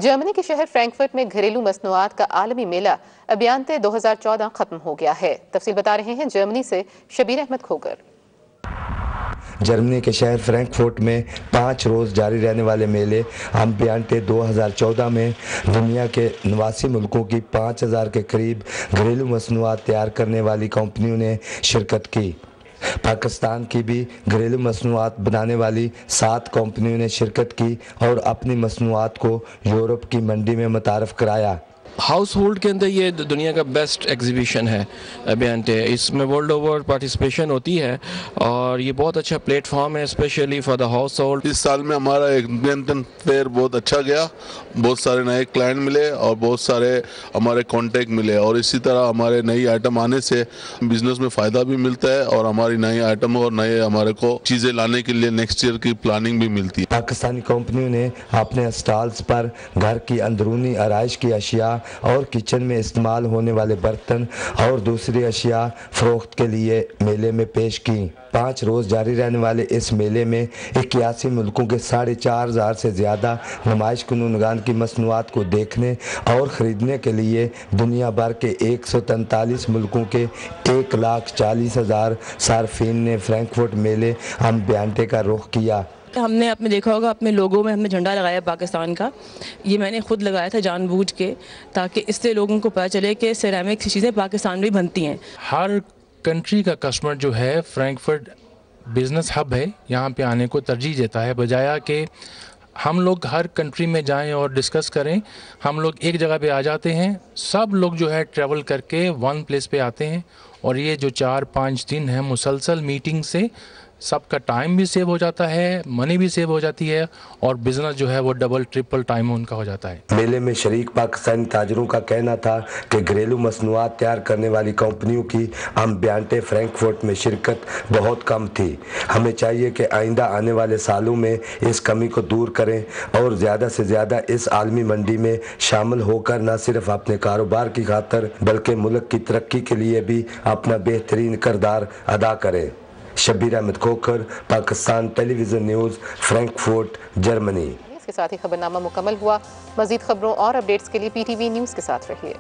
Germany के शहर Frankfurt में घरेलू मसनूआत का आलमी मेला अभियान्ते 2014 खत्म हो गया है। तफसील बता रहे हैं जर्मनी से शबीर अहमद खोकर। जर्मनी के शहर फ्रैंकफर्ट में 5 रोज़ जारी रहने वाले मेले अभियान्ते 2014 में दुनिया के 89 मुल्कों की 5000 के करीब घरेलू मसनूआत तैयार करने वाली कंपनियों ने शिरकत की। पाकिस्तान की भी घरेलू मसनूआत बनाने वाली 7 कंपनियों ने शिरकत की और अपनी मसनूआत को यूरोप की मंडी में मुतारफ़ कराया। हाउस होल्ड के अंदर ये दुनिया का बेस्ट एग्जीबिशन है अभियान्ते। इसमें वर्ल्ड ओवर पार्टिसिपेशन होती है और ये बहुत अच्छा प्लेटफॉर्म है specially for the house hold. इस साल में हमारा अभियान्ते फेयर बहुत अच्छा गया, बहुत सारे नए क्लाइंट मिले और बहुत सारे हमारे कॉन्टैक्ट मिले और इसी तरह हमारे नई आइटम आने से बिजनेस में फ़ायदा भी मिलता है और हमारी नई आइटम और नए हमारे को चीज़ें लाने के लिए नेक्स्ट ईयर की प्लानिंग भी मिलती है। पाकिस्तानी कंपनियों ने अपने स्टॉल्स पर घर की अंदरूनी आराइश की अशिया और किचन में इस्तेमाल होने वाले बर्तन और दूसरी अशिया फरोख्त के लिए मेले में पेश की। 5 रोज़ जारी रहने वाले इस मेले में 81 मुल्कों के 4500 से ज़्यादा नुमाइश कुनूनगान की मसनूआत को देखने और ख़रीदने के लिए दुनिया भर के 143 मुल्कों के 1,40,000 सार्फिन ने फ्रैंकफर्ट मेले अभियान्ते का रुख किया। हमने अपने देखा होगा अपने लोगों में हमने झंडा लगाया पाकिस्तान का। ये मैंने खुद लगाया था जानबूझ के, ताकि इससे लोगों को पता चले कि सिरेमिक चीज़ें पाकिस्तान में बनती हैं। हर कंट्री का कस्टमर जो है फ्रैंकफर्ट बिज़नेस हब है, यहाँ पे आने को तरजीह देता है बजाय कि हम लोग हर कंट्री में जाएं और डिस्कस करें। हम लोग एक जगह पे आ जाते हैं, सब लोग जो है ट्रैवल करके वन प्लेस पे आते हैं और ये जो 4-5 दिन है मुसलसल मीटिंग से सबका टाइम भी सेव हो जाता है, मनी भी सेव हो जाती है और बिजनेस जो है वो डबल ट्रिपल टाइम उनका हो जाता है। मेले में शरीक पाकिस्तानी ताजरों का कहना था कि घरेलू मसनूआत तैयार करने वाली कंपनियों की अभियान्ते फ्रैंकफर्ट में शिरकत बहुत कम थी। हमें चाहिए कि आइंदा आने वाले सालों में इस कमी को दूर करें और ज़्यादा से ज़्यादा इस आलमी मंडी में शामिल होकर न सिर्फ अपने कारोबार की खातर बल्कि मुल्क की तरक्की के लिए भी अपना बेहतरीन किरदार अदा करें। Shabir Ahmed Khokhar, Pakistan television news, Frankfurt, Germany. इसके साथ ही खबरनामा मुकम्मल हुआ। मज़ीद खबरों और अपडेट्स के लिए PTV न्यूज़ के साथ रहिए।